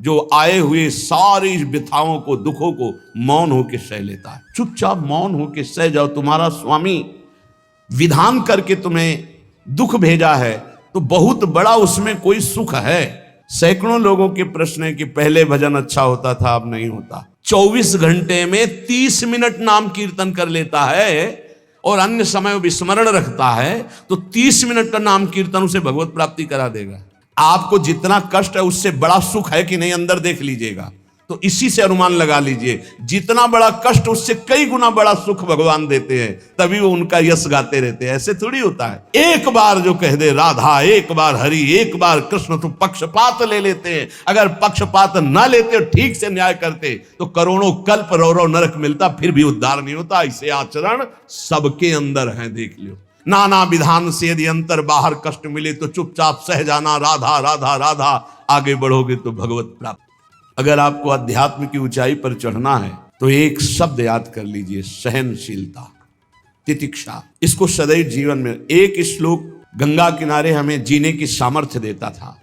जो आए हुए सारी व्यथाओं को, दुखों को मौन होके सह लेता है। चुपचाप मौन होके सह जाओ। तुम्हारा स्वामी विधान करके तुम्हें दुख भेजा है तो बहुत बड़ा उसमें कोई सुख है। सैकड़ों लोगों के प्रश्न है कि पहले भजन अच्छा होता था, अब नहीं होता। 24 घंटे में 30 मिनट नाम कीर्तन कर लेता है और अन्य समय विस्मरण रखता है, तो 30 मिनट का नाम कीर्तन उसे भगवत प्राप्ति करा देगा। आपको जितना कष्ट है उससे बड़ा सुख है कि नहीं, अंदर देख लीजिएगा तो इसी से अनुमान लगा लीजिए। जितना बड़ा कष्ट उससे कई गुना बड़ा सुख भगवान देते हैं, तभी वो उनका यश गाते रहते हैं। ऐसे थोड़ी होता है। एक बार जो कह दे राधा, एक बार हरि, एक बार कृष्ण, तो पक्षपात ले लेते हैं। अगर पक्षपात ना लेते और ठीक से न्याय करते तो करोड़ों कल्प रौरव नरक मिलता, फिर भी उद्धार नहीं होता। ऐसे आचरण सबके अंदर है, देख लियो। नाना विधान से यदि अंतर बाहर कष्ट मिले तो चुपचाप सह जाना, राधा राधा राधा। आगे बढ़ोगे तो भगवत प्राप्त। अगर आपको अध्यात्म की ऊंचाई पर चढ़ना है तो एक शब्द याद कर लीजिए, सहनशीलता, तितिक्षा। इसको सदैव जीवन में, एक श्लोक गंगा किनारे हमें जीने की सामर्थ्य देता था।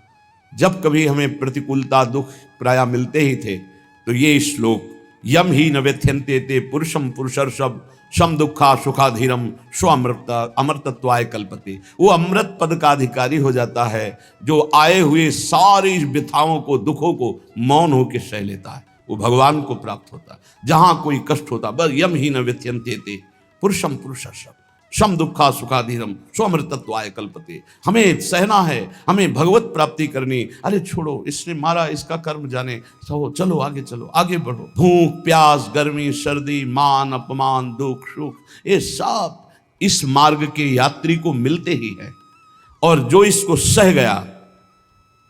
जब कभी हमें प्रतिकूलता, दुख प्राय मिलते ही थे तो ये श्लोक, यम ही न व्यथ्यन्ते ते पुरुषम पुरुषर्षभ शम दुखा सुखाधीरम स्व अमृतत्वाय कल्पते। वो अमृत पद का अधिकारी हो जाता है जो आए हुए सारी व्यथाओं को, दुखों को मौन होकर सह लेता है। वो भगवान को प्राप्त होता है। जहां कोई कष्ट होता, बस यम ही न व्यथ्यन्ते ते पुरुषम पुरुषर्षभ शम दुखा सुखाधीरम स्वमृतत्वाय कल्पते। हमें सहना है, हमें भगवत प्राप्ति करनी। अरे छोड़ो, इसने मारा, इसका कर्म जाने, चलो आगे, चलो आगे बढ़ो। भूख प्यास, गर्मी सर्दी, मान अपमान, दुख सुख, ये सब इस मार्ग के यात्री को मिलते ही है। और जो इसको सह गया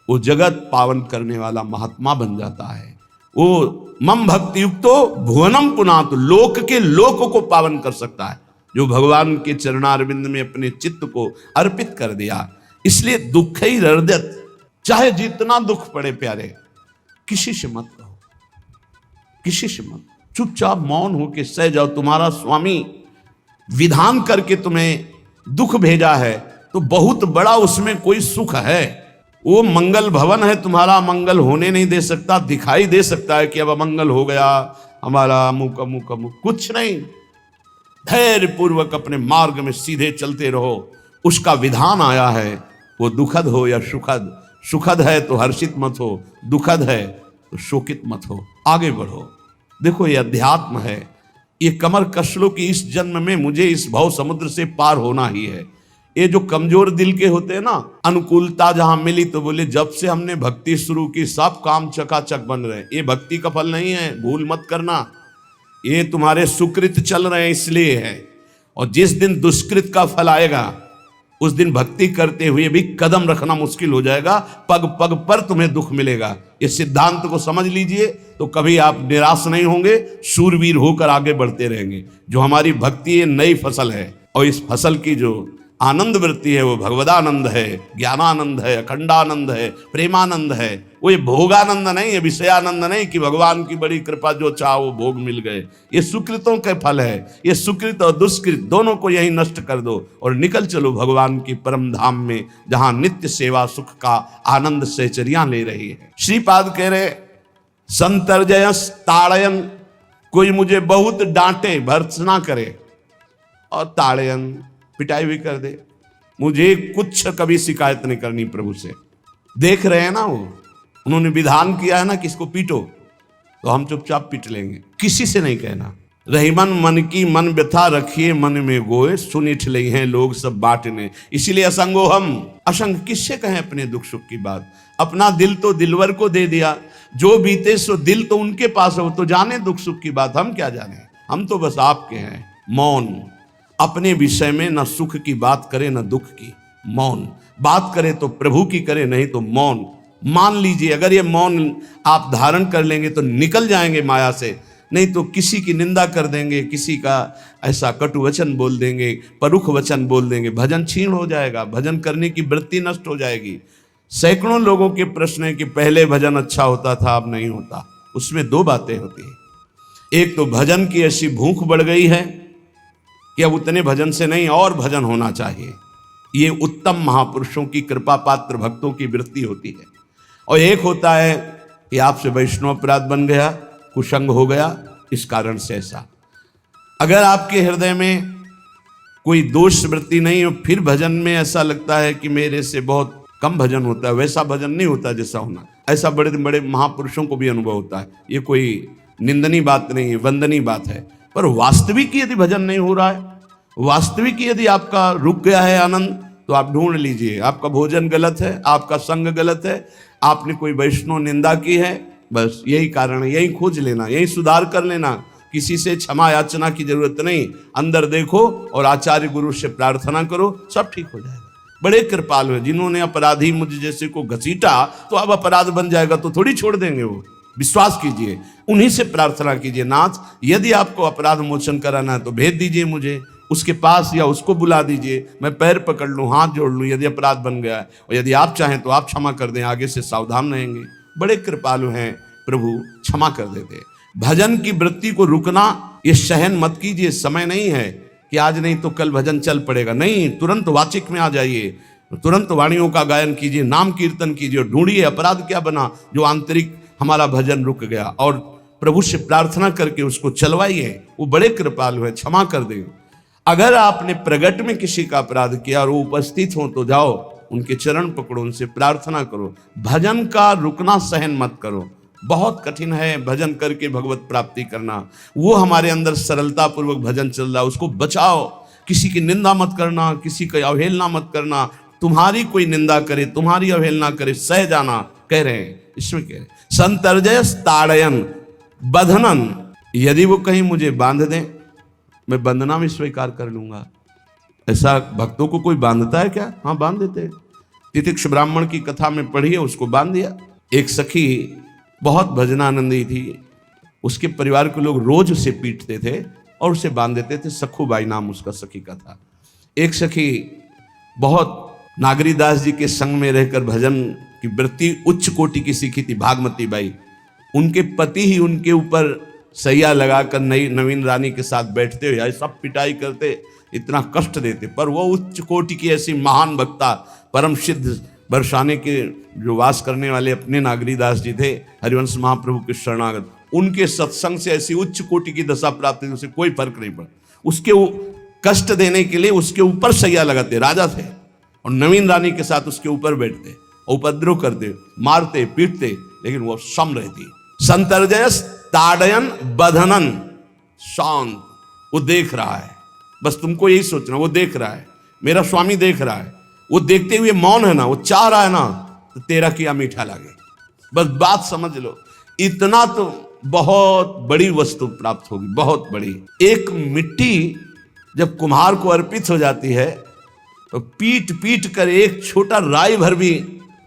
वो जगत पावन करने वाला महात्मा बन जाता है। वो मम भक्ति युक्तो भुवनम पुनातु, लोक के लोक को पावन कर सकता है जो भगवान के चरणारविंद में अपने चित्त को अर्पित कर दिया। इसलिए दुख ही हृदयत, चाहे जितना दुख पड़े प्यारे, किसी से मत कहो, किसी से मत, चुपचाप मौन होके सह जाओ। तुम्हारा स्वामी विधान करके तुम्हें दुख भेजा है तो बहुत बड़ा उसमें कोई सुख है। वो मंगल भवन है, तुम्हारा मंगल होने नहीं दे सकता। दिखाई दे सकता है कि अब अमंगल हो गया हमारा, अमुक अमुक अमुक, कुछ नहीं। धैर्य पूर्वक अपने मार्ग में सीधे चलते रहो। उसका विधान आया है, वो दुखद हो या सुखद। सुखद है तो हर्षित मत हो, दुखद है तो शोकित मत हो, आगे बढ़ो। देखो ये अध्यात्म है। ये कमर कस लो कि इस जन्म में मुझे इस भव समुद्र से पार होना ही है। ये जो कमजोर दिल के होते हैं ना, अनुकूलता जहां मिली तो बोले जब से हमने भक्ति शुरू की सब काम चकाचक बन रहे। ये भक्ति का फल नहीं है, भूल मत करना। ये तुम्हारे सुकृत चल रहे हैं इसलिए है। और जिस दिन दुष्कृत का फल आएगा उस दिन भक्ति करते हुए भी कदम रखना मुश्किल हो जाएगा। पग पग पर तुम्हें दुख मिलेगा। इस सिद्धांत को समझ लीजिए तो कभी आप निराश नहीं होंगे, शूरवीर होकर आगे बढ़ते रहेंगे। जो हमारी भक्ति ये नई फसल है और इस फसल की जो आनंद वृत्ति है वो भगवदानंद है, ज्ञानानंद है, अखंडानंद है, प्रेमानंद है। वो ये भोगानंद नहीं है, विषयानंद नहीं कि भगवान की बड़ी कृपा जो चाह वो भोग मिल गए। ये सुकृतों के फल है। ये सुकृत और दुष्कृत दोनों को यही नष्ट कर दो और निकल चलो भगवान की परम धाम में, जहां नित्य सेवा सुख का आनंद सहचर्या ले रही है। श्रीपाद कह रहे, संतर्जयस ताड़यन, कोई मुझे बहुत डांटे, भर्त्सना करे और ताड़यन, पिटाई भी कर दे, मुझे कुछ कभी शिकायत नहीं करनी प्रभु से। देख रहे हैं ना, वो उन्होंने विधान किया है ना कि इसको पीटो, तो हम चुपचाप पीट लेंगे, किसी से नहीं कहना। रहीमन मन की मन व्यथा रखिए मन में गोए, सुनिठ ले हैं लोग सब बांटने। इसीलिए असंगो हम, असंग किससे कहें अपने दुख सुख की बात। अपना दिल तो दिलवर को दे दिया, जो बीते सो दिल तो उनके पास है, वो तो जाने दुख सुख की बात, हम क्या जाने। हम तो बस आपके हैं। मौन, अपने विषय में न सुख की बात करे न दुख की। मौन, बात करे तो प्रभु की करे, नहीं तो मौन। मान लीजिए अगर ये मौन आप धारण कर लेंगे तो निकल जाएंगे माया से, नहीं तो किसी की निंदा कर देंगे, किसी का ऐसा कटु वचन बोल देंगे, परुख वचन बोल देंगे, भजन छीण हो जाएगा, भजन करने की वृत्ति नष्ट हो जाएगी। सैकड़ों लोगों के प्रश्न है कि पहले भजन अच्छा होता था, अब नहीं होता। उसमें दो बातें होती है। एक तो भजन की ऐसी भूख बढ़ गई है कि अब उतने भजन से नहीं और भजन होना चाहिए। ये उत्तम महापुरुषों की कृपा पात्र भक्तों की वृत्ति होती है। और एक होता है कि आपसे वैष्णव अपराध बन गया, कुसंग हो गया, इस कारण से ऐसा। अगर आपके हृदय में कोई दोष वृत्ति नहीं हो, फिर भजन में ऐसा लगता है कि मेरे से बहुत कम भजन होता है, वैसा भजन नहीं होता जैसा होना। ऐसा बड़े बड़े महापुरुषों को भी अनुभव होता है। ये कोई निंदनीय बात नहीं है, वंदनीय बात है। पर वास्तविक यदि भजन नहीं हो रहा है, वास्तविक यदि आपका रुक गया है आनंद, तो आप ढूंढ लीजिए, आपका भोजन गलत है, आपका संग गलत है, आपने कोई वैष्णव निंदा की है, बस यही कारण है। यही खोज लेना, यही सुधार कर लेना, किसी से क्षमा याचना की जरूरत नहीं। अंदर देखो और आचार्य गुरु से प्रार्थना करो, सब ठीक हो जाएगा। बड़े कृपालु हैं, जिन्होंने अपराधी मुझ जैसे को घसीटा तो अब अपराध बन जाएगा तो थोड़ी छोड़ देंगे वो। विश्वास कीजिए, उन्हीं से प्रार्थना कीजिए, नाथ यदि आपको अपराध मोचन कराना है तो भेज दीजिए मुझे उसके पास, या उसको बुला दीजिए, मैं पैर पकड़ लूँ, हाथ जोड़ लूँ यदि अपराध बन गया है, और यदि आप चाहें तो आप क्षमा कर दें, आगे से सावधान रहेंगे। बड़े कृपालु हैं प्रभु, क्षमा कर देते। भजन की वृत्ति को रुकना ये सहन मत कीजिए। समय नहीं है कि आज नहीं तो कल भजन चल पड़ेगा, नहीं, तुरंत वाचिक में आ जाइए, तुरंत वाणियों का गायन कीजिए, नाम कीर्तन कीजिए, ढूंढिए अपराध क्या बना जो आंतरिक हमारा भजन रुक गया, और प्रभु से प्रार्थना करके उसको चलवाइए। वो बड़े कृपालु है, क्षमा कर दें। अगर आपने प्रगट में किसी का अपराध किया और वो उपस्थित हो तो जाओ, उनके चरण पकड़ो, उनसे प्रार्थना करो। भजन का रुकना सहन मत करो। बहुत कठिन है भजन करके भगवत प्राप्ति करना। वो हमारे अंदर सरलता पूर्वक भजन चल रहा है, उसको बचाओ। किसी की निंदा मत करना, किसी की अवहेलना मत करना। तुम्हारी कोई निंदा करे, तुम्हारी अवहेलना करे, सह जाना, कह रहे हैं, इसमें कह रहे हैं संतर्जय ताड़यन बंधनन। यदि वो कहीं मुझे बांध दें, मैं बंधना में स्वीकार कर लूंगा। ऐसा भक्तों को कोई बांधता है क्या? हाँ, बांध देते हैं। तितिक्ष ब्राह्मण की कथा में पढ़िए, उसको बांध दिया। एक सखी बहुत भजनानंदी थी, उसके परिवार के लोग रोज उसे पीटते थे और उसे बांध देते थे। सखुबाई नाम उसका सखी का था। एक सखी बहुत नागरीदास जी के संग में रहकर भजन की वृत्ति उच्च कोटि की सीखी थी, भागमती बाई। उनके पति ही उनके ऊपर सैया लगाकर नवीन रानी के साथ बैठते हुए सब पिटाई करते, इतना कष्ट देते, पर वो उच्च कोटि की ऐसी महान भक्ता, परम सिद्ध बरसाने के जो वास करने वाले अपने नागरीदास जी थे, हरिवंश महाप्रभु के शरणागत, उनके सत्संग से ऐसी उच्च कोटि की दशा प्राप्त हुई, उसे कोई फर्क नहीं पड़ा। उसके कष्ट देने के लिए उसके ऊपर सैया लगाते, राजा थे, और नवीन रानी के साथ उसके ऊपर बैठते, उपद्रव करते, मारते, पीटते, लेकिन वो सम रहती। संतर्जयस ताड़यन बंधनन, शांत। वो देख रहा है, बस तुमको यही सोचना, वो देख रहा है, मेरा स्वामी देख रहा है। वो देखते हुए मौन है ना, वो चाह रहा है ना, तो तेरा किया मीठा लगे। बस बात समझ लो, इतना तो बहुत बड़ी वस्तु प्राप्त होगी, बहुत बड़ी। एक मिट्टी जब कुम्हार को अर्पित हो जाती है तो पीट पीट कर एक छोटा राई भर भी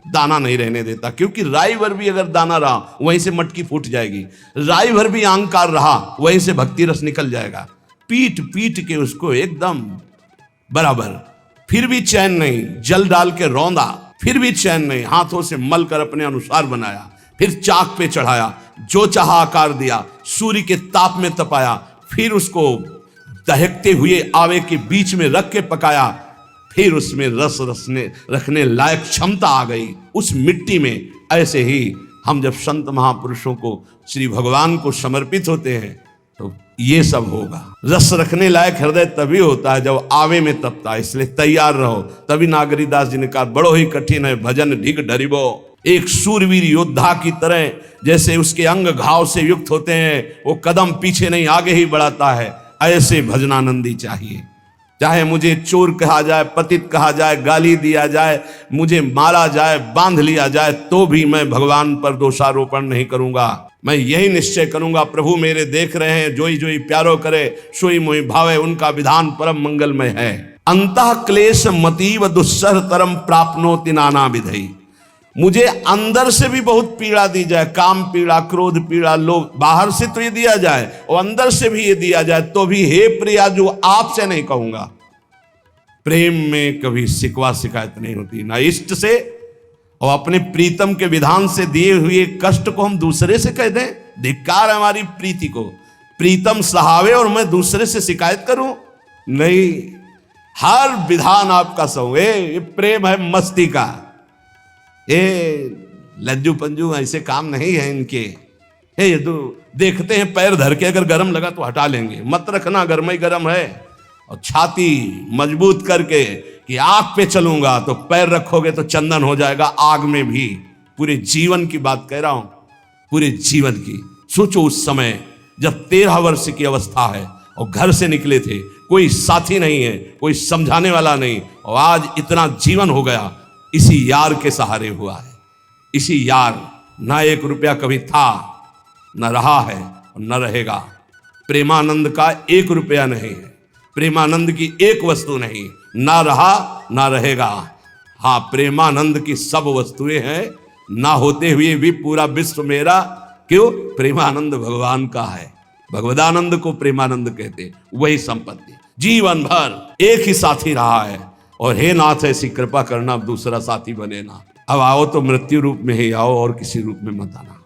दाना नहीं रहने देता, क्योंकि राई भर भी अगर दाना रहा वहीं से मटकी फूट जाएगी, राई भर भी अहंकार रहा वहीं से भक्ति रस निकल जाएगा। पीट पीट के उसको एकदम बराबर, फिर भी चैन नहीं, जल डाल के रौंदा, फिर भी चैन नहीं, हाथों से मल कर अपने अनुसार बनाया, फिर चाक पे चढ़ाया, जो चाहा आकार दिया, सूर्य के ताप में तपाया, फिर उसको दहकते हुए आवे के बीच में रख के पकाया, फिर उसमें रस रखने लायक क्षमता आ गई उस मिट्टी में। ऐसे ही हम जब संत महापुरुषों को, श्री भगवान को समर्पित होते हैं तो ये सब होगा। रस रखने लायक हृदय तभी होता है जब आवे में तपता है, इसलिए तैयार रहो। तभी नागरीदास जी ने कहा, बड़ो ही कठिन है भजन ढिग डरिबो। एक सूरवीर योद्धा की तरह जैसे उसके अंग घाव से युक्त होते हैं, वो कदम पीछे नहीं आगे ही बढ़ाता है, ऐसे भजनानंदी चाहिए। चाहे मुझे चोर कहा जाए, पतित कहा जाए, गाली दिया जाए, मुझे मारा जाए, बांध लिया जाए, तो भी मैं भगवान पर दोषारोपण नहीं करूंगा। मैं यही निश्चय करूंगा, प्रभु मेरे देख रहे हैं, जोई जोई प्यारो करे, सोई मोई भावे, उनका विधान परम मंगलमय है। अंतः क्लेश मतीव दुस्सह तरम प्राप्नोति नाना विधि। मुझे अंदर से भी बहुत पीड़ा दी जाए, काम पीड़ा, क्रोध पीड़ा, लोभ, बाहर से तो ये दिया जाए और अंदर से भी ये दिया जाए, तो भी हे प्रिया जो आपसे नहीं कहूंगा। प्रेम में कभी शिकवा शिकायत नहीं होती, ना इष्ट से और अपने प्रीतम के विधान से दिए हुए कष्ट को हम दूसरे से कह दें। धिक्कार हमारी प्रीति को, प्रीतम सहावे और मैं दूसरे से शिकायत करूं? नहीं, हर विधान आपका सहूं। ये प्रेम है मस्ती का, ये लज्जू पंजू ऐसे काम नहीं है इनके। हे ये तो देखते हैं पैर धर के, अगर गर्म लगा तो हटा लेंगे, मत रखना गर्म ही गर्म है। और छाती मजबूत करके कि आग पे चलूंगा, तो पैर रखोगे तो चंदन हो जाएगा आग में भी। पूरे जीवन की बात कह रहा हूं, पूरे जीवन की। सोचो उस समय जब 13 वर्ष की अवस्था है और घर से निकले थे, कोई साथी नहीं है, कोई समझाने वाला नहीं, और आज इतना जीवन हो गया इसी यार के सहारे हुआ है। इसी यार, ना 1 रुपया कभी था, न रहा है और न रहेगा। प्रेमानंद का 1 रुपया नहीं है, प्रेमानंद की 1 वस्तु नहीं, ना रहा ना रहेगा। हाँ, प्रेमानंद की सब वस्तुएं हैं, ना होते हुए भी पूरा विश्व मेरा। क्यों? प्रेमानंद भगवान का है, भगवदानंद को प्रेमानंद कहते, वही संपत्ति। जीवन भर एक ही साथी रहा है, और हे नाथ ऐसी कृपा करना अब दूसरा साथी बने ना। अब आओ तो मृत्यु रूप में ही आओ, और किसी रूप में मत आना।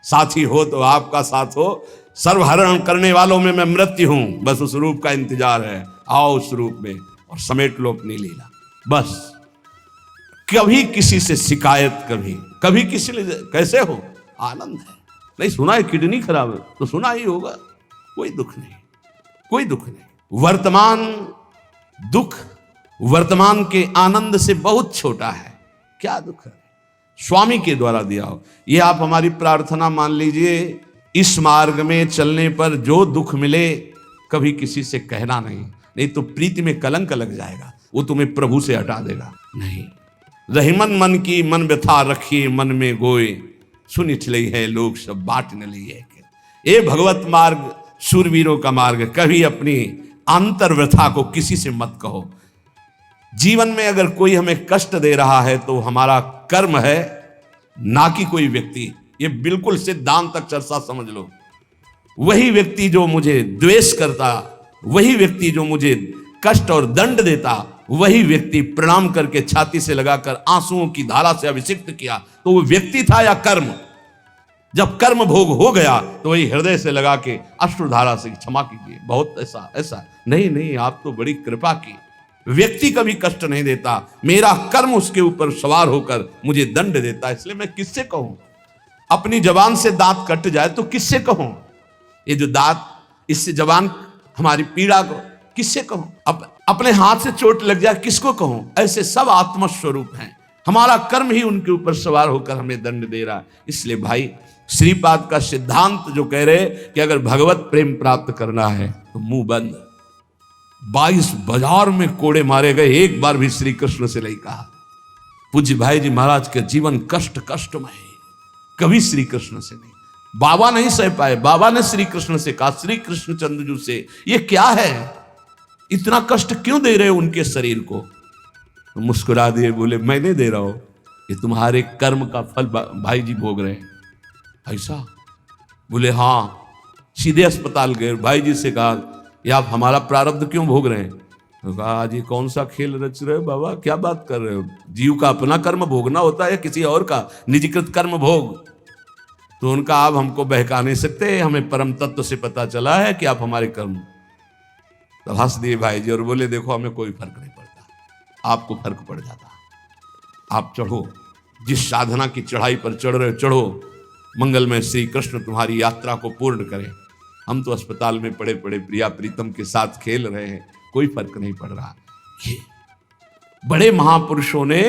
साथी हो तो आपका साथ हो, सर्वहरण करने वालों में मैं मृत्यु हूं, बस उस रूप का इंतजार है। आओ उस रूप में और समेट लो अपनी लीला। बस कभी किसी से शिकायत, कभी किसी ने कैसे हो, आनंद है। नहीं सुना है किडनी खराब है तो सुना ही होगा, कोई दुख नहीं, कोई दुख नहीं। वर्तमान दुख वर्तमान के आनंद से बहुत छोटा है। क्या दुख है? स्वामी के द्वारा दिया हो। ये आप हमारी प्रार्थना मान लीजिए, इस मार्ग में चलने पर जो दुख मिले कभी किसी से कहना नहीं तो प्रीति में कलंक लग जाएगा, वो तुम्हें प्रभु से हटा देगा। नहीं, रहीमन मन की मन व्यथा रखी मन में गोए, सुन चली है लोग सब बाट न लिए। ये भगवत मार्ग शूरवीरों का मार्ग। कभी अपनी अंतर व्यथा को किसी से मत कहो। जीवन में अगर कोई हमें कष्ट दे रहा है तो हमारा कर्म है, ना कि कोई व्यक्ति। ये बिल्कुल सिद्धांत तक चर्चा समझ लो। वही व्यक्ति जो मुझे द्वेष करता, वही व्यक्ति जो मुझे कष्ट और दंड देता, वही व्यक्ति प्रणाम करके छाती से लगाकर आंसुओं की धारा से अभिषिक्त किया, तो वो व्यक्ति था या कर्म? जब कर्म भोग हो गया तो वही हृदय से लगा के अश्रुधारा से क्षमा कीजिए, बहुत ऐसा नहीं, आप तो बड़ी कृपा की। व्यक्ति कभी कष्ट नहीं देता, मेरा कर्म उसके ऊपर सवार होकर मुझे दंड देता, इसलिए मैं किससे कहूं? अपनी जबान से दांत कट जाए तो किससे कहूं? ये जो दांत, इससे जबान हमारी पीड़ा को किससे कहूं? अपने हाथ से चोट लग जाए किसको कहूं? ऐसे सब आत्मस्वरूप हैं, हमारा कर्म ही उनके ऊपर सवार होकर हमें दंड दे रहा है। इसलिए भाई, श्रीपाद का सिद्धांत जो कह रहे कि अगर भगवत प्रेम प्राप्त करना है तो मुंह बंद। 22 बाजार में कोड़े मारे गए, एक बार भी श्री कृष्ण से नहीं कहा। पूज्य भाई जी महाराज के जीवन कष्टमय, कभी श्री कृष्ण से नहीं। बाबा नहीं सह पाए, बाबा ने श्री कृष्ण से कहा, श्री कृष्ण चंद्रजू से, ये क्या है, इतना कष्ट क्यों दे रहे हो उनके शरीर को? तो मुस्कुरा दिए, बोले मैं नहीं दे रहा हूं, ये तुम्हारे कर्म का फल भाई जी भोग रहे हैं। ऐसा? बोले हाँ। सीधे अस्पताल गए, भाई जी से कहा, ये आप हमारा प्रारब्ध क्यों भोग रहे हैं? तो कहा, आज ये कौन सा खेल रच रहे हो बाबा, क्या बात कर रहे हो? जीव का अपना कर्म भोगना होता है, किसी और का निजीकृत कर्म भोग? तो उनका आप हमको बहका नहीं सकते, हमें परम तत्व से पता चला है कि आप हमारे कर्म। तो हंस दिए भाई जी और बोले, देखो हमें कोई फर्क नहीं पड़ता, आपको फर्क पड़ जाता। आप चढ़ो, जिस साधना की चढ़ाई पर चढ़ रहे हो चढ़ो, मंगलमय श्री कृष्ण तुम्हारी यात्रा को पूर्ण करें। हम तो अस्पताल में पड़े पड़े प्रिया प्रीतम के साथ खेल रहे हैं, कोई फर्क नहीं पड़ रहा। ये बड़े महापुरुषों ने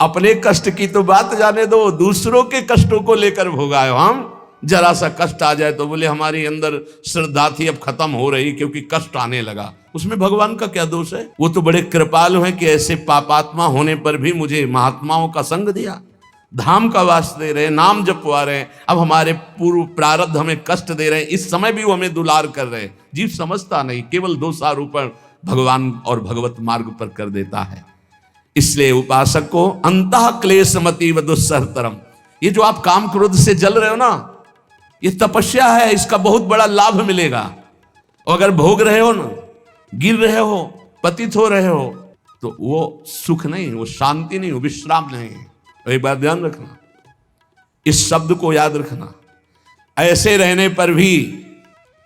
अपने कष्ट की तो बात जाने दो, दूसरों के कष्टों को लेकर भोगाए। हम जरा सा कष्ट आ जाए तो बोले हमारी अंदर श्रद्धा थी अब खत्म हो रही क्योंकि कष्ट आने लगा। उसमें भगवान का क्या दोष है? वो तो बड़े कृपालु हैं कि ऐसे पापात्मा होने पर भी मुझे महात्माओं का संग दिया, धाम का वास दे रहे, नाम जपवा रहे। अब हमारे पूर्व प्रारब्ध हमें कष्ट दे रहे हैं, इस समय भी वो हमें दुलार कर रहे हैं। जीव समझता नहीं, केवल दोषारोपण भगवान और भगवत मार्ग पर कर देता है। इसलिए उपासक को अंतः क्लेशमति व दुस्सहतरम, ये जो आप काम क्रोध से जल रहे हो ना, ये तपस्या है, इसका बहुत बड़ा लाभ मिलेगा। और अगर भोग रहे हो ना, गिर रहे हो, पतित हो रहे हो, तो वो सुख नहीं, वो शांति नहीं, वो विश्राम नहीं। एक बात ध्यान रखना, इस शब्द को याद रखना। ऐसे रहने पर भी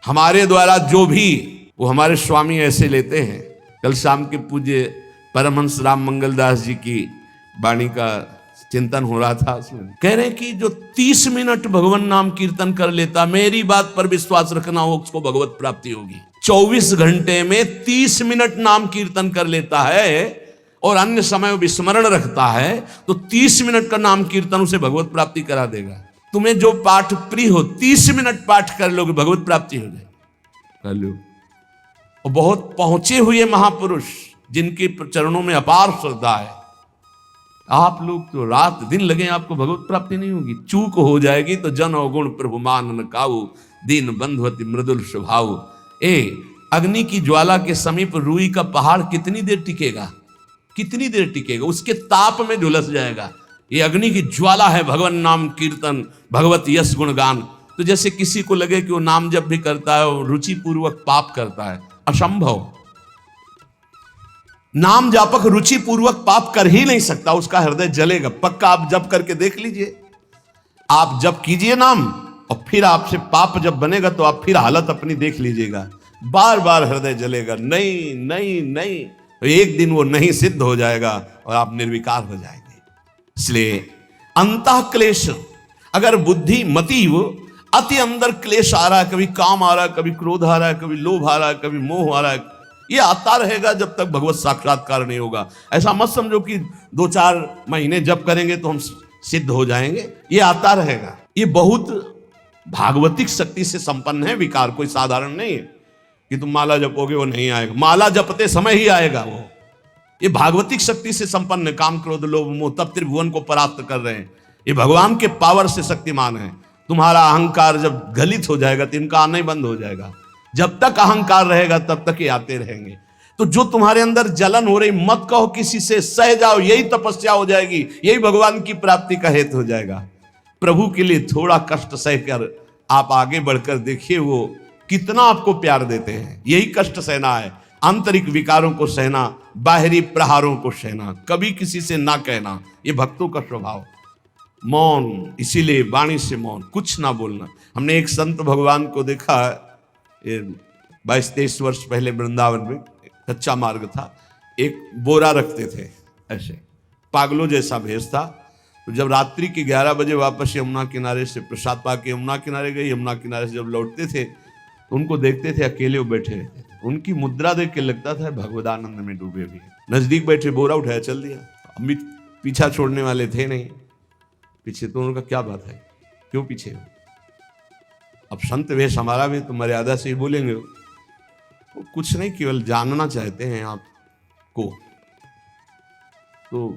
हमारे द्वारा जो भी, वो हमारे स्वामी ऐसे लेते हैं। कल शाम के पूज्य परमहंस राम मंगल दास जी की वाणी का चिंतन हो रहा था उसमें। कह रहे कि जो 30 मिनट भगवान नाम कीर्तन कर लेता, मेरी बात पर विश्वास रखना हो, उसको भगवत प्राप्ति होगी। 24 घंटे में 30 मिनट नाम कीर्तन कर लेता है और अन्य समय विस्मरण रखता है, तो 30 मिनट का नाम कीर्तन उसे भगवत प्राप्ति करा देगा। तुम्हें जो पाठ प्रिय हो, 30 मिनट पाठ कर लोगे, भगवत प्राप्ति हो जाए, कर लो। और बहुत पहुंचे हुए महापुरुष जिनके चरणों में अपार श्रद्धा है, आप लोग तो रात दिन लगे, आपको भगवत प्राप्ति नहीं होगी। चूक हो जाएगी तो जन अवगुण प्रभु मान न काऊ, दीन बंधुवती मृदुल स्वभाव। अग्नि की ज्वाला के समीप रुई का पहाड़ कितनी देर टिकेगा, कितनी देर टिकेगा, उसके ताप में झुलस जाएगा। ये अग्नि की ज्वाला है भगवान नाम कीर्तन, भगवत यश गुणगान। तो जैसे किसी को लगे कि वो नाम जब भी करता है वो रुचि पूर्वक पाप करता है, असंभव। नाम जापक रुचि पूर्वक पाप कर ही नहीं सकता, उसका हृदय जलेगा पक्का। आप जप करके देख लीजिए, आप जप कीजिए नाम और फिर आपसे पाप जब बनेगा तो आप फिर हालत अपनी देख लीजिएगा, बार बार हृदय जलेगा, नहीं नहीं नहीं। तो एक दिन वो नहीं सिद्ध हो जाएगा और आप निर्विकार हो जाएंगे। इसलिए अंतः क्लेश, अगर बुद्धि मति वो अति अंदर क्लेश आ रहा है, कभी काम आ रहा है, कभी क्रोध आ रहा है, कभी लोभ आ रहा है, कभी मोह आ रहा है, ये आता रहेगा जब तक भगवत साक्षात्कार नहीं होगा। ऐसा मत समझो कि 2-4 महीने जप करेंगे तो हम सिद्ध हो जाएंगे, ये आता रहेगा। ये बहुत भागवतिक शक्ति से संपन्न है विकार, कोई साधारण नहीं है कि तुम माला जपोगे वो नहीं आएगा, माला जपते समय ही आएगा वो। ये भागवतिक शक्ति से संपन्न है, काम क्रोध लोभ मोह तब त्रिभुवन को परास्त कर रहे हैं। ये भगवान के पावर से शक्तिमान है। तुम्हारा अहंकार जब गलित हो जाएगा तो इनका आना ही बंद हो जाएगा। जब तक अहंकार रहेगा तब तक ये आते रहेंगे। तो जो तुम्हारे अंदर जलन हो रही, मत कहो किसी से, सह जाओ, यही तपस्या हो जाएगी, यही भगवान की प्राप्ति का हेतु हो जाएगा। प्रभु के लिए थोड़ा कष्ट सहकर आप आगे बढ़कर देखिए वो कितना आपको प्यार देते हैं। यही कष्ट सहना है, आंतरिक विकारों को सहना, बाहरी प्रहारों को सहना, कभी किसी से ना कहना, ये भक्तों का स्वभाव। मौन, इसीलिए वाणी से मौन, कुछ ना बोलना। हमने एक संत भगवान को देखा, 22-23 वर्ष पहले वृंदावन में कच्चा मार्ग था, एक बोरा रखते थे ऐसे, पागलों जैसा भेष था। तो जब रात्रि के 11 बजे वापस यमुना किनारे से प्रसाद पा के यमुना किनारे गए, यमुना किनारे से जब लौटते थे तो उनको देखते थे अकेले वो बैठे रहते थे। उनकी मुद्रा देख के लगता था भगवदानंद में डूबे भी। नजदीक बैठे, बोरा उठाया चल दिया। अमित पीछा छोड़ने वाले थे नहीं पीछे, तो उनका क्या बात है, क्यों पीछे हो? अब संत वेश हमारा भी तो मर्यादा से ही बोलेंगे, वो कुछ नहीं, केवल जानना चाहते हैं आपको। तो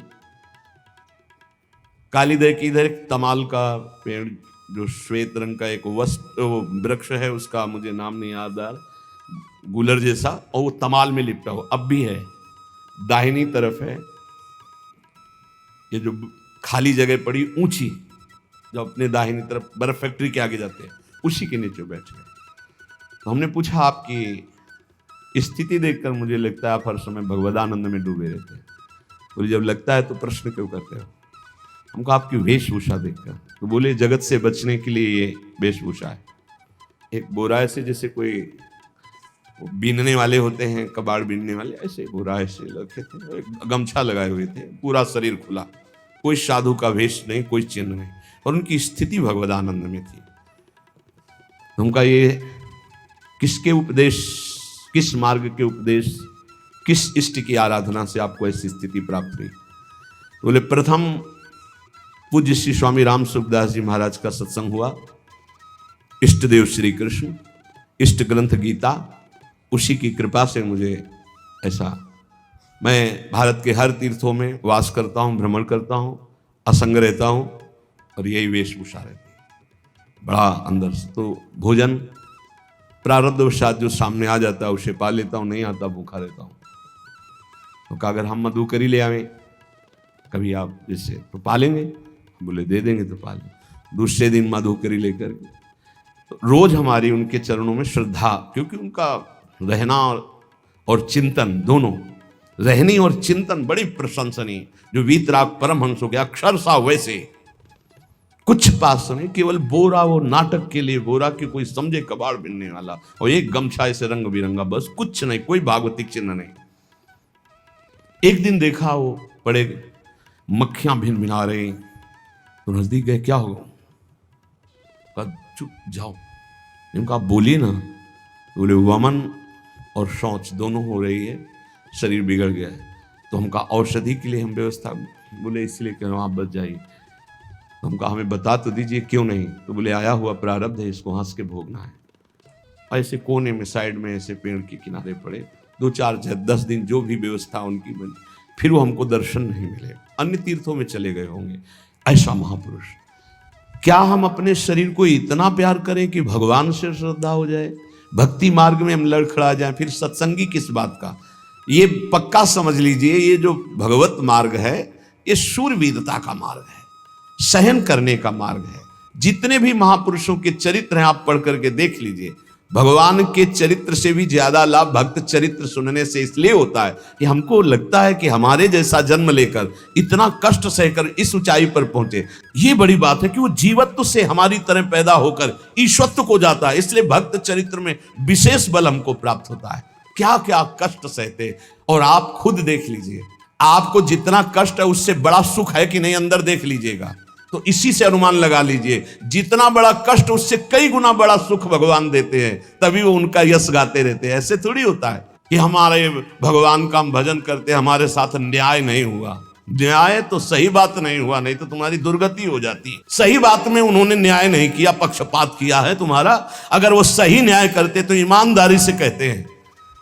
कालीदय की इधर एक तमाल का पेड़, जो श्वेत रंग का एक वृक्ष है, उसका मुझे नाम नहीं याद आ रहा, गुलर जैसा, और वो तमाल में लिपटा हो, अब भी है। दाहिनी तरफ है ये जो खाली जगह पड़ी ऊंची, जो अपने दाहिनी तरफ बर्फ फैक्ट्री के आगे जाते हैं, उसी के नीचे बैठे। तो हमने पूछा आपकी स्थिति देखकर मुझे लगता है आप हर समय भगवदानंद में डूबे रहते हैं। बोले जब लगता है तो प्रश्न क्यों करते हो? हमको आपकी वेशभूषा देखकर। तो बोले जगत से बचने के लिए ये वेशभूषा है। एक बोरा ऐसे जैसे कोई बीनने वाले होते हैं, कबाड़ बीनने वाले, ऐसे बोरा ऐसे रखे थे, एक गमछा लगाए हुए थे, पूरा शरीर खुला, कोई साधु का वेश नहीं, कोई चिन्ह नहीं, और उनकी स्थिति भगवदानंद में थी। उनका ये किसके उपदेश, किस मार्ग के उपदेश, किस इष्ट की आराधना से आपको ऐसी स्थिति प्राप्त हुई? बोले प्रथम पूज्य श्री स्वामी राम सुखदास जी महाराज का सत्संग हुआ, इष्ट देव श्री कृष्ण, इष्ट ग्रंथ गीता, उसी की कृपा से मुझे ऐसा, मैं भारत के हर तीर्थों में वास करता हूँ, भ्रमण करता हूँ, असंग रहता हूँ, और यही वेशभूषा रहती है बड़ा अंदर से। तो भोजन प्रारब्धवशात जो सामने आ जाता है उसे पा लेता हूँ, नहीं आता भूखा रहता हूँ। तो अगर हम मधुकरी ले आवें कभी आप जैसे तो पालेंगे, बोले दे देंगे तो पालेंगे। दूसरे दिन मधुकरी लेकर के, तो रोज हमारी उनके चरणों में श्रद्धा, क्योंकि उनका रहना और चिंतन दोनों, रहनी और चिंतन बड़ी प्रशंसनीय। जो वीतराग परमहंस हो गया, अक्षर सा वैसे कुछ पास नहीं, केवल बोरा, वो नाटक के लिए बोरा कि कोई समझे कबाड़ बिनने वाला, और एक गमछा ऐसे रंग बिरंगा, बस कुछ नहीं, कोई भागवतिक चिन्ह नहीं। एक दिन देखा वो बड़े मक्खियां भिन भिना रही, तो नजदीक गए, क्या होगा? कहा चुप जाओ। उनका बोलिए ना। बोले वमन और शौच दोनों हो रही है, शरीर बिगड़ गया है। तो हम कहा औषधि के लिए हम व्यवस्था, बोले इसलिए कह रहा हूँ आप बच जाइए। तो हम कहा हमें बता तो दीजिए क्यों नहीं? तो बोले आया हुआ प्रारब्ध है, इसको हंस के भोगना है। ऐसे कोने में साइड में ऐसे पेड़ के किनारे पड़े 2-4-10 दिन जो भी व्यवस्था उनकी बनी, फिर वो हमको दर्शन नहीं मिले, अन्य तीर्थों में चले गए होंगे। ऐसा महापुरुष। क्या हम अपने शरीर को इतना प्यार करें कि भगवान से श्रद्धा हो जाए, भक्ति मार्ग में हम लड़खड़ा जाएं, फिर सत्संगी किस बात का? ये पक्का समझ लीजिए, ये जो भगवत मार्ग है ये शूरवीरता का मार्ग है, सहन करने का मार्ग है। जितने भी महापुरुषों के चरित्र हैं आप पढ़ करके देख लीजिए, भगवान के चरित्र से भी ज्यादा लाभ भक्त चरित्र सुनने से इसलिए होता है कि हमको लगता है कि हमारे जैसा जन्म लेकर इतना कष्ट सहकर इस ऊंचाई पर पहुंचे, ये बड़ी बात है कि वो जीवत्व से हमारी तरह पैदा होकर ईश्वत्व को जाता है। इसलिए भक्त चरित्र में विशेष बल हमको प्राप्त होता है। क्या क्या कष्ट सहते, और आप खुद देख लीजिए, आपको जितना कष्ट है उससे बड़ा सुख है कि नहीं, अंदर देख लीजिएगा तो इसी से अनुमान लगा लीजिए, जितना बड़ा कष्ट उससे कई गुना बड़ा सुख भगवान देते हैं, तभी वो उनका यश गाते रहते हैं। ऐसे थोड़ी होता है कि हमारे भगवान का हम भजन करते हमारे साथ न्याय नहीं हुआ। न्याय तो सही बात नहीं हुआ, नहीं तो तुम्हारी दुर्गति हो जाती। सही बात में उन्होंने न्याय नहीं किया, पक्षपात किया है तुम्हारा। अगर वो सही न्याय करते तो ईमानदारी से कहते हैं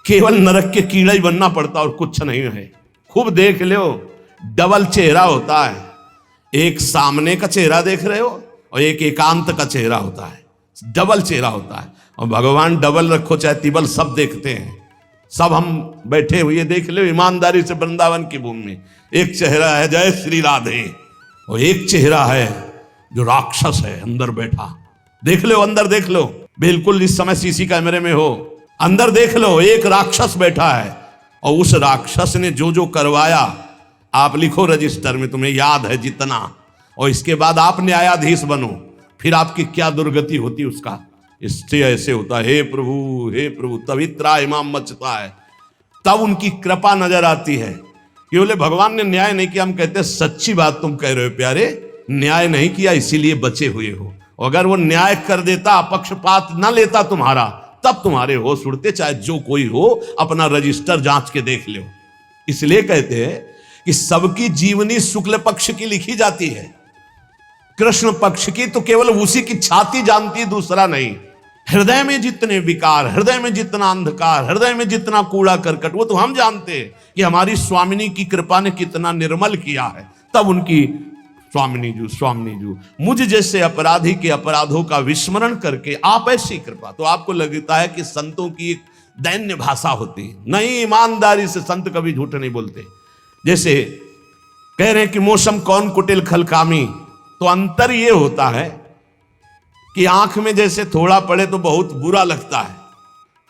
केवल नरक के कीड़ा ही बनना पड़ता और कुछ नहीं है। खूब देख लो, डबल चेहरा होता है, एक सामने का चेहरा देख रहे हो और एक एकांत का चेहरा होता है, डबल चेहरा होता है। और भगवान डबल रखो चाहे तिबल, सब देखते हैं। सब हम बैठे हुए देख लो ईमानदारी से वृंदावन की भूमि में, एक चेहरा है जय श्री राधे और एक चेहरा है जो राक्षस है अंदर बैठा। देख लो, अंदर देख लो, बिल्कुल इस समय सीसी कैमरे में हो, अंदर देख लो, एक राक्षस बैठा है और उस राक्षस ने जो जो करवाया आप लिखो रजिस्टर में, तुम्हें याद है जितना, और इसके बाद आप न्यायाधीश बनो, फिर आपकी क्या दुर्गति होती उसका। इससे ऐसे होता है, हे प्रभु तभी त्राहिमाम मचता है, तब उनकी कृपा नजर आती है कि बोले भगवान ने न्याय नहीं किया। हम कहते हैं सच्ची बात तुम कह रहे हो प्यारे, न्याय नहीं किया इसीलिए बचे हुए हो। अगर वो न्याय कर देता, पक्षपात न लेता तुम्हारा, तब तुम्हारे होश उड़ते, चाहे जो कोई हो, अपना रजिस्टर जांच के देख लो। इसलिए कहते हैं कि सबकी जीवनी शुक्ल पक्ष की लिखी जाती है, कृष्ण पक्ष की तो केवल उसी की छाती जानती, दूसरा नहीं। हृदय में जितने विकार, हृदय में जितना अंधकार, हृदय में जितना कूड़ा करकट, वो तो हम जानते हैं कि हमारी स्वामिनी की कृपा ने कितना निर्मल किया है। तब उनकी स्वामिनी जू मुझ जैसे अपराधी के अपराधों का विस्मरण करके आप ऐसी कृपा, तो आपको लगता है कि संतों की एक दैन्य भाषा होती है। नहीं, ईमानदारी से संत कभी झूठ नहीं बोलते। जैसे कह रहे हैं कि मौसम कौन कुटिल खलकामी, तो अंतर ये होता है कि आंख में जैसे थोड़ा पड़े तो बहुत बुरा लगता है,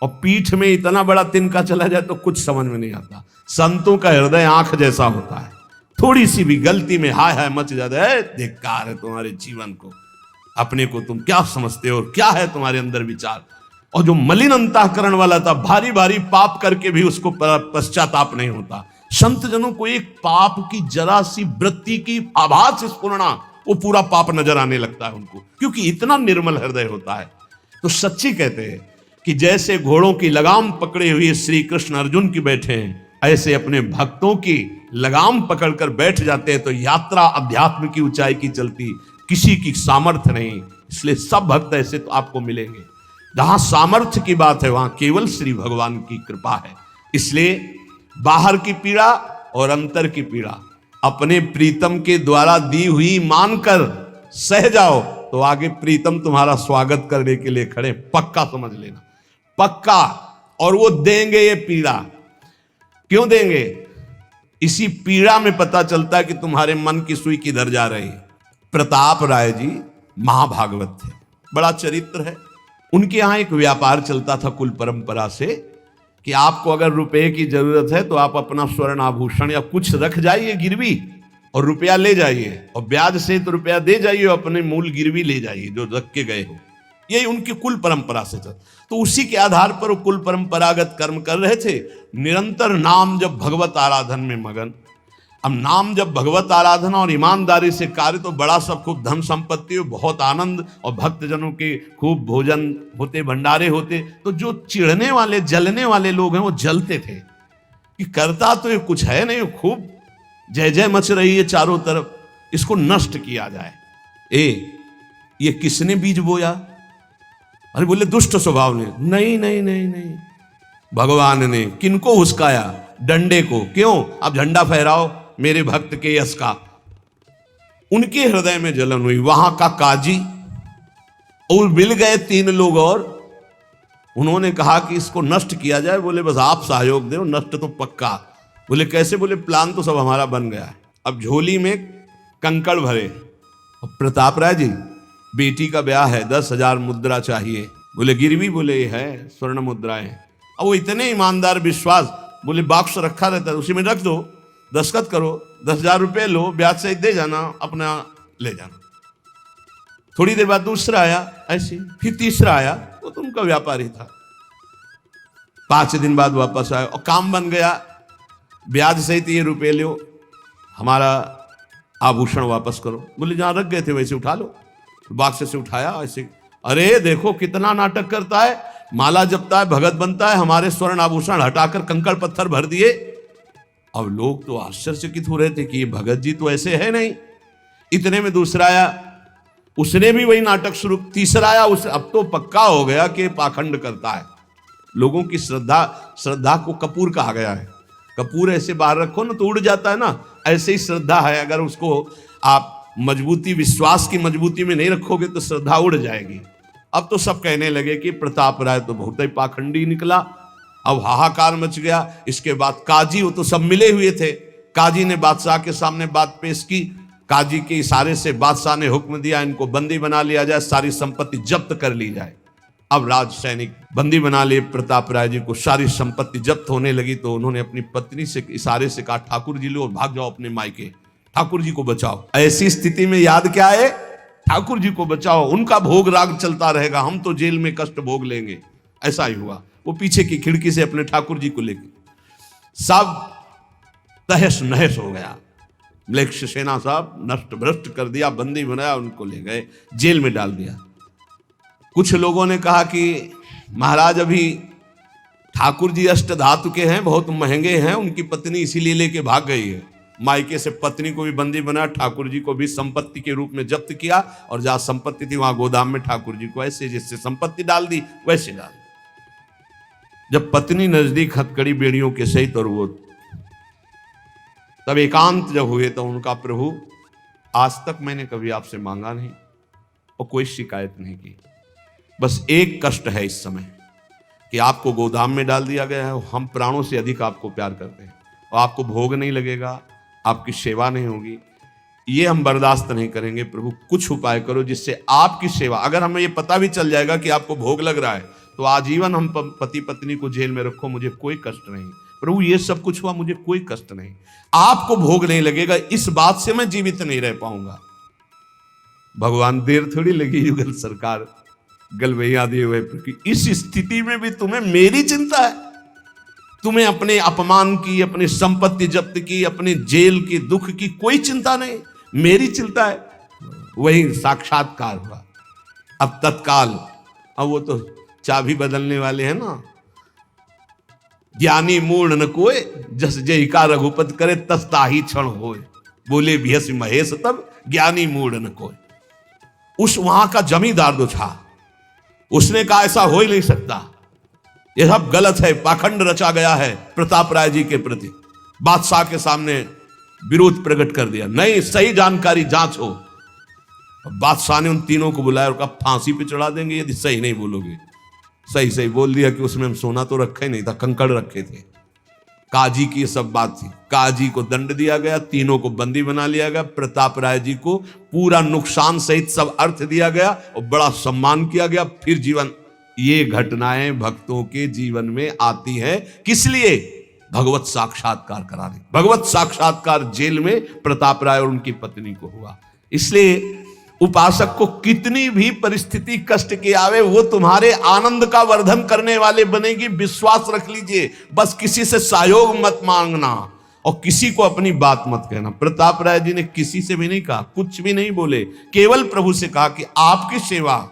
और पीठ में इतना बड़ा तिनका चला जाए तो कुछ समझ में नहीं आता। संतों का हृदय आंख जैसा होता है, थोड़ी सी भी गलती में हाय हाय मच जाता है। धिक्कार है तुम्हारे जीवन को, अपने को तुम क्या समझते हो, क्या है तुम्हारे अंदर विचार। और जो मलिन अंतःकरण वाला था, भारी भारी पाप करके भी उसको पश्चाताप नहीं होता। संत जनों को एक पाप की जरा सी वृत्ति की आभास स्फुरना, वो पूरा पाप नजर आने लगता है उनको, क्योंकि इतना निर्मल हृदय होता है। तो सच्ची कहते हैं कि जैसे घोड़ों की लगाम पकड़े हुए श्री कृष्ण अर्जुन की बैठे हैं, ऐसे अपने भक्तों की लगाम पकड़कर बैठ जाते हैं, तो यात्रा अध्यात्म की ऊंचाई की चलती, किसी की सामर्थ्य नहीं। इसलिए सब भक्त ऐसे तो आपको मिलेंगे। जहां सामर्थ्य की बात है वहां केवल श्री भगवान की कृपा है। इसलिए बाहर की पीड़ा और अंतर की पीड़ा अपने प्रीतम के द्वारा दी हुई मानकर सह जाओ, तो आगे प्रीतम तुम्हारा स्वागत करने के लिए खड़े, पक्का समझ लेना, पक्का। और वो देंगे ये पीड़ा, क्यों देंगे? इसी पीड़ा में पता चलता है कि तुम्हारे मन की सुई किधर जा रही है। प्रताप राय जी महाभागवत थे, बड़ा चरित्र है। उनके यहां एक व्यापार चलता था कुल परंपरा से कि आपको अगर रुपए की जरूरत है तो आप अपना स्वर्ण आभूषण या कुछ रख जाइए गिरवी और रुपया ले जाइए, और ब्याज से तो रुपया दे जाइए, अपने मूल गिरवी ले जाइए जो रख के गए हो। यही उनकी कुल परंपरा से था। तो उसी के आधार पर वो कुल परंपरागत कर्म कर रहे थे, निरंतर नाम जब भगवत आराधन में मगन। अब नाम जब भगवत आराधना और ईमानदारी से कार्य तो बड़ा सब खूब धन संपत्ति हो, बहुत आनंद और भक्तजनों के खूब भोजन होते, भंडारे होते, तो जो चिढ़ने वाले जलने वाले लोग हैं वो जलते थे कि करता तो ये कुछ है नहीं, खूब जय जय मच रही है चारों तरफ, इसको नष्ट किया जाए। ये किसने बीज बोया? अरे बोले दुष्ट स्वभाव ने। नहीं नहीं नहीं नहीं, भगवान ने। किनको हुस्काया? डंडे को। क्यों? अब झंडा फहराओ मेरे भक्त के यश का। उनके हृदय में जलन हुई। वहां का काजी और मिल गए 3 लोग और उन्होंने कहा कि इसको नष्ट किया जाए। बोले बस आप सहयोग दो, नष्ट तो पक्का। बोले कैसे? बोले प्लान तो सब हमारा बन गया है। अब झोली में कंकड़ भरे। प्रताप राय जी, बेटी का ब्याह है, 10,000 मुद्रा चाहिए। बोले गिरवी? बोले ये है, स्वर्ण मुद्राएं। अब वो इतने ईमानदार, विश्वास। बोले बॉक्स रखा रहता है, उसी में रख दो, दस्तखत करो, 10,000 रुपये लो, ब्याज से दे जाना, अपना ले जाना। थोड़ी देर बाद दूसरा आया ऐसे, फिर तीसरा आया, वो तो उनका व्यापारी था। 5 दिन बाद वापस आया और काम बन गया। ब्याज सहित ये रुपये लो, हमारा आभूषण वापस करो। बोले जहां रख गए थे वैसे उठा लो। बॉक्स से उठाया ऐसे। अरे देखो कितना नाटक करता है, माला जपता है, भगत बनता है, हमारे स्वर्ण आभूषण हटाकर कंकड़ पत्थर भर दिए। अब लोग तो आश्चर्यचकित हो रहे थे कि ये भगत जी तो ऐसे है नहीं। इतने में दूसरा आया, उसने भी वही नाटक शुरू। तीसरा आया, उस अब तो पक्का हो गया कि पाखंड करता है। लोगों की श्रद्धा को कपूर कहा गया है। कपूर ऐसे बाहर रखो ना तो उड़ जाता है ना, ऐसे ही श्रद्धा है। अगर उसको आप मजबूती, विश्वास की मजबूती में नहीं रखोगे तो श्रद्धा उड़ जाएगी। अब तो सब कहने लगे कि प्रताप राय तो बहुत ही पाखंडी निकला। अब हाहाकार मच गया। इसके बाद काजी, वो तो सब मिले हुए थे, काजी ने बादशाह के सामने बात पेश की। काजी के इशारे से बादशाह ने हुक्म दिया इनको बंदी बना लिया जाए, सारी संपत्ति जब्त कर ली जाए। अब राज सैनिक बंदी बना लिए प्रताप राय जी को। सारी संपत्ति जब्त होने लगी तो उन्होंने अपनी पत्नी से इशारे से कहा ठाकुर जी लो और भाग जाओ अपने मायके, ठाकुर जी को बचाओ। ऐसी स्थिति में याद क्या है? ठाकुर जी को बचाओ, उनका भोग राग चलता रहेगा, हम तो जेल में कष्ट भोग लेंगे। ऐसा ही हुआ। वो पीछे की खिड़की से अपने ठाकुर जी को लेके सब तहस नहस हो गया। म्लेच्छ सेना साहब नष्ट भ्रष्ट कर दिया, बंदी बनाया, उनको ले गए, जेल में डाल दिया। कुछ लोगों ने कहा कि महाराज अभी ठाकुर जी अष्ट धातु के हैं, बहुत महंगे हैं, उनकी पत्नी इसीलिए लेके भाग गई है। मायके से पत्नी को भी बंदी बनाया, ठाकुर जी को भी संपत्ति के रूप में जब्त किया और जहां संपत्ति थी वहां गोदाम में ठाकुर जी को ऐसे जिससे संपत्ति डाल दी वैसे डाल दी। जब पत्नी नजदीक हथकड़ी बेड़ियों के सहित और वो तब एकांत जब हुए तो उनका प्रभु आज तक मैंने कभी आपसे मांगा नहीं और कोई शिकायत नहीं की, बस एक कष्ट है इस समय कि आपको गोदाम में डाल दिया गया है। हम प्राणों से अधिक आपको प्यार करते हैं और आपको भोग नहीं लगेगा, आपकी सेवा नहीं होगी, ये हम बर्दाश्त नहीं करेंगे। प्रभु कुछ उपाय करो जिससे आपकी सेवा, अगर हमें ये पता भी चल जाएगा कि आपको भोग लग रहा है तो आजीवन हम पति पत्नी को जेल में रखो, मुझे कोई कष्ट नहीं। प्रभु ये सब कुछ हुआ, मुझे कोई कष्ट नहीं, आपको भोग नहीं लगेगा, इस बात से मैं जीवित नहीं रह पाऊंगा। भगवान देर थोड़ी लगी युगल सरकार गलवैया दिए हुए, क्योंकि इस स्थिति में भी तुम्हें मेरी चिंता है, तुम्हें अपने अपमान की, अपनी संपत्ति जब्त की, अपने जेल की दुख की कोई चिंता नहीं, मेरी चिंता है। वही साक्षात्कार हुआ। अब तत्काल, अब वो तो चाबी बदलने वाले हैं ना, ज्ञानी मूढ़ न कोय, जस जय का रघुपत करे तस ताही क्षण होय, बोले भियस महेश तब ज्ञानी मूढ़ न कोय। उस वहां का जमींदार जो था उसने कहा ऐसा हो ही नहीं सकता, यह सब गलत है, पाखंड रचा गया है प्रताप राय जी के प्रति। बादशाह के सामने विरोध प्रकट कर दिया, नहीं सही जानकारी जांच हो। बादशाह ने उन तीनों को बुलाया और कहा फांसी पे चढ़ा देंगे यदि सही नहीं बोलोगे। सही सही बोल दिया कि उसमें हम सोना तो रखे नहीं था, कंकड़ रखे थे। काजी की सब बात थी। काजी को दंड दिया गया, तीनों को बंदी बना लिया गया, प्रताप राय जी को पूरा नुकसान सहित सब अर्थ दिया गया और बड़ा सम्मान किया गया। फिर जीवन, ये घटनाएं भक्तों के जीवन में आती हैं किस लिए? भगवत साक्षात्कार कराने। भगवत साक्षात्कार जेल में प्रताप राय और उनकी पत्नी को हुआ। इसलिए उपासक को कितनी भी परिस्थिति कष्ट की आवे, वो तुम्हारे आनंद का वर्धन करने वाले बनेगी, विश्वास रख लीजिए। बस किसी से सहयोग मत मांगना, और किसी को अपनी बात मत कहना। प्रताप राय जी ने किसी से भी नहीं कहा, कुछ भी नहीं बोले, केवल प्रभु से कहा कि आपकी सेवा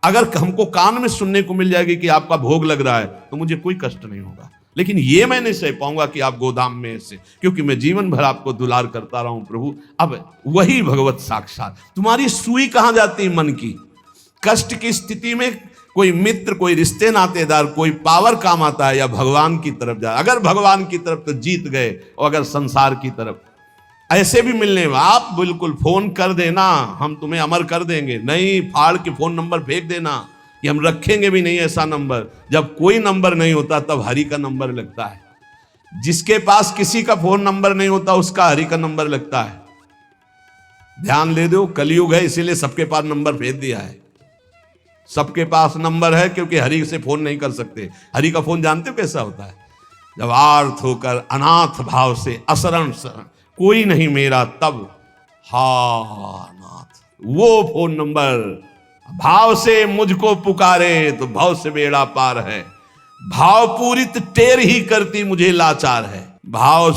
अगर हमको कान में सुनने को मिल जाएगी कि आपका भोग लग रहा है तो मुझे कोई कष्ट नहीं होगा, लेकिन ये मैं नहीं सह पाऊंगा कि आप गोदाम में ऐसे, क्योंकि मैं जीवन भर आपको दुलार करता रहा हूं प्रभु। अब वही भगवत साक्षात, तुम्हारी सुई कहां जाती है मन की। कष्ट की स्थिति में कोई मित्र, कोई रिश्ते नातेदार, कोई पावर काम आता है या भगवान की तरफ जाए। अगर भगवान की तरफ तो जीत गए, और अगर संसार की तरफ ऐसे भी मिलने, आप बिल्कुल फोन कर देना, हम तुम्हें अमर कर देंगे, नहीं फाड़ के फोन नंबर फेंक देना कि हम रखेंगे भी नहीं ऐसा नंबर। जब कोई नंबर नहीं होता तब हरि का नंबर लगता है। जिसके पास किसी का फोन नंबर नहीं होता उसका हरि का नंबर लगता है। ध्यान ले दो, कलयुग है इसीलिए सबके पास नंबर भेज दिया है। सबके पास नंबर है क्योंकि हरि से फोन नहीं कर सकते। हरि का फोन जानते हो कैसा होता है? जब आर्थ होकर अनाथ भाव से असरण कोई नहीं मेरा, तब हा नाथ, वो फोन नंबर। भाव से मुझको पुकारे तो भाव से बेड़ा पार है, भाव पूरित टेर ही करती मुझे लाचार है। भाव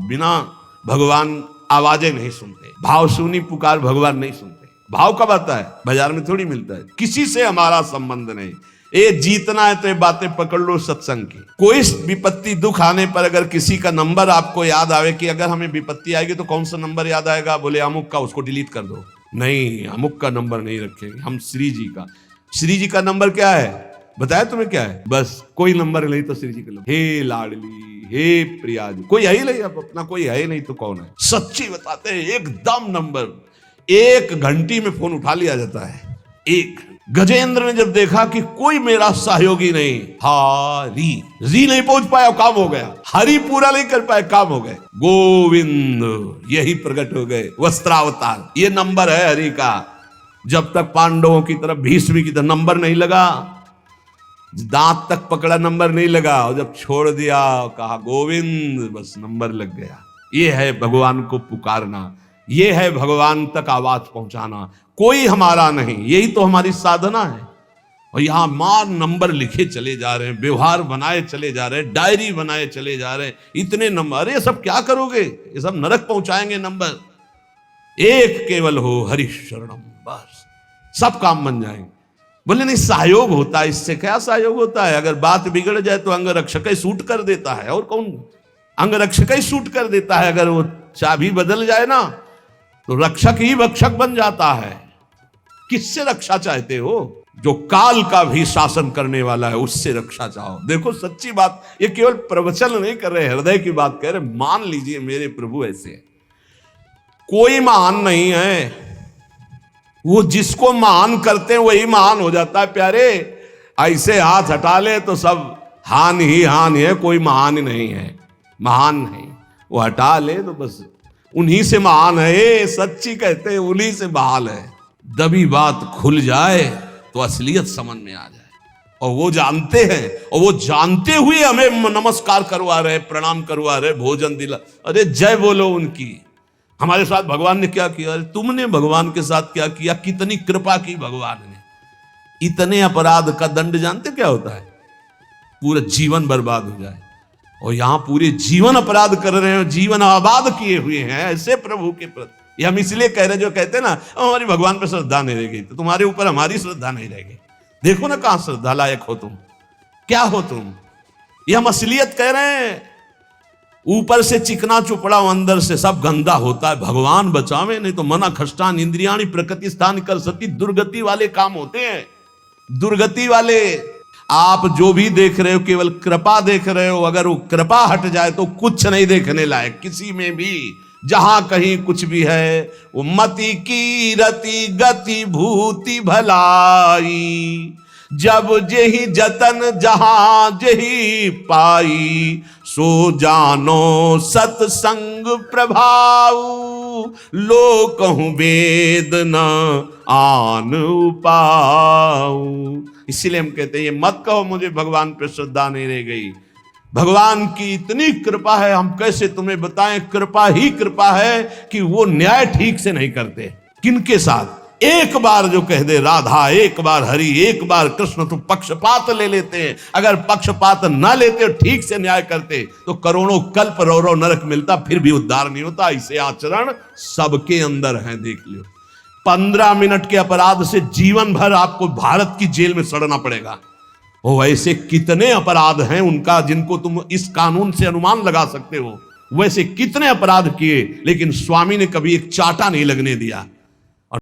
बिना भगवान आवाजें नहीं सुनते, भाव सुनी पुकार भगवान नहीं सुनते। भाव कब आता है? बाजार में थोड़ी मिलता है। किसी से हमारा संबंध नहीं। ये जीतना है तो ये बातें पकड़ लो सत्संग की। कोई विपत्ति दुख आने पर अगर किसी का नंबर आपको याद आवे कि अगर हमें विपत्ति आएगी तो कौन सा नंबर याद आएगा? बोले अमुक का, उसको डिलीट कर दो। नहीं, अमुक का नंबर नहीं रखेंगे हम, श्री जी का। श्री जी का नंबर क्या है बताया तुम्हें? क्या है? बस कोई नंबर नहीं तो श्री जी का नंबर। हे लाडली, हे प्रिया जी, कोई है ही नहीं। अब अपना कोई है ही नहीं तो कौन है? सच्ची बताते हैं, एकदम नंबर 1 घंटी में फोन उठा लिया जाता है। एक गजेंद्र ने जब देखा कि कोई मेरा सहयोगी नहीं, हरि री नहीं पहुंच पाया, काम हो गया। हरि पूरा नहीं कर पाए, काम हो गए। गोविंद यही प्रकट हो गए, वस्त्रावतार। ये नंबर है हरि का। जब तक पांडवों की तरफ, भीष्म की तरफ नंबर नहीं लगा, दांत तक पकड़ा नंबर नहीं लगा, और जब छोड़ दिया कहा गोविंद, बस नंबर लग गया। ये है भगवान को पुकारना, ये है भगवान तक आवाज पहुंचाना। कोई हमारा नहीं, यही तो हमारी साधना है। और यहां मार नंबर लिखे चले जा रहे हैं, व्यवहार बनाए चले जा रहे हैं, डायरी बनाए चले जा रहे हैं, इतने नंबर। ये सब क्या करोगे? ये सब नरक पहुंचाएंगे नंबर। एक केवल हो हरि शरणम, बस सब काम बन जाएंगे। बोले नहीं, सहयोग होता है। इससे क्या सहयोग होता है? अगर बात बिगड़ जाए तो अंग रक्षक ही सूट कर देता है। और कौन? अंग रक्षक ही सूट कर देता है। अगर वो चाबी बदल जाए ना तो रक्षक ही भक्षक बन जाता है। किससे रक्षा चाहते हो? जो काल का भी शासन करने वाला है, उससे रक्षा चाहो। देखो सच्ची बात, ये केवल प्रवचन नहीं कर रहे, हृदय की बात कह रहे। मान लीजिए मेरे प्रभु ऐसे है, कोई महान नहीं है। वो जिसको महान करते हैं वही महान हो जाता है प्यारे। ऐसे हाथ हटा ले तो सब हान ही हान है, कोई महान ही नहीं है। महान नहीं, वो हटा ले तो बस उन्हीं से महान है। ये सच्ची कहते हैं, उन्हीं से बहाल है। दबी बात खुल जाए तो असलियत समझ में आ जाए। और वो जानते हैं, और वो जानते हुए हमें नमस्कार करवा रहे, प्रणाम करवा रहे, भोजन दिला। अरे जय बोलो उनकी। हमारे साथ भगवान ने क्या किया? अरे तुमने भगवान के साथ क्या किया? कितनी कृपा की भगवान ने। इतने अपराध का दंड जानते क्या होता है? पूरा जीवन बर्बाद हो जाए। और यहां पूरे जीवन अपराध कर रहे हैं, जीवन आबाद किए हुए हैं ऐसे प्रभु के प्रति। ये हम इसलिए कह रहे हैं, जो कहते हैं ना हमारी भगवान पर श्रद्धा नहीं रह गई तो तुम्हारे ऊपर हमारी श्रद्धा नहीं रह गई। देखो ना कहां श्रद्धा लायक हो तुम, क्या हो तुम। ये हम असलियत कह रहे हैं। ऊपर से चिकना चुपड़ा, अंदर से सब गंदा होता है। भगवान बचावे, नहीं तो मना खष्टान इंद्रियाणी प्रकृति स्थान कर सती। दुर्गति वाले काम होते हैं, दुर्गति वाले। आप जो भी देख रहे हो केवल कृपा देख रहे हो। अगर वो कृपा हट जाए तो कुछ नहीं देखने लायक किसी में भी। जहां कहीं कुछ भी है वो मति की रति गति भूति भलाई। जब जेहि जतन जहां जेहि पाई, सो जानो सत्संग प्रभाव। लो कहूं वेद न आन उपाऊ। इसीलिए हम कहते हैं ये मत कहो मुझे भगवान पे श्रद्धा नहीं रह गई। भगवान की इतनी कृपा है, हम कैसे तुम्हें बताएं। कृपा ही कृपा है कि वो न्याय ठीक से नहीं करते। किनके साथ? एक बार जो कह दे राधा, एक बार हरि, एक बार कृष्ण, तो पक्षपात ले लेते हैं। अगर पक्षपात ना लेते और ठीक से न्याय करते तो करोड़ों कल्प रौरव नरक मिलता, फिर भी उद्धार नहीं होता। ऐसे आचरण सबके अंदर है, देख लियो। 15 मिनट के अपराध से जीवन भर आपको भारत की जेल में सड़ना पड़ेगा। वो ऐसे कितने अपराध हैं उनका जिनको तुम इस कानून से अनुमान लगा सकते हो। वैसे कितने अपराध किए, लेकिन स्वामी ने कभी एक चाटा नहीं लगने दिया।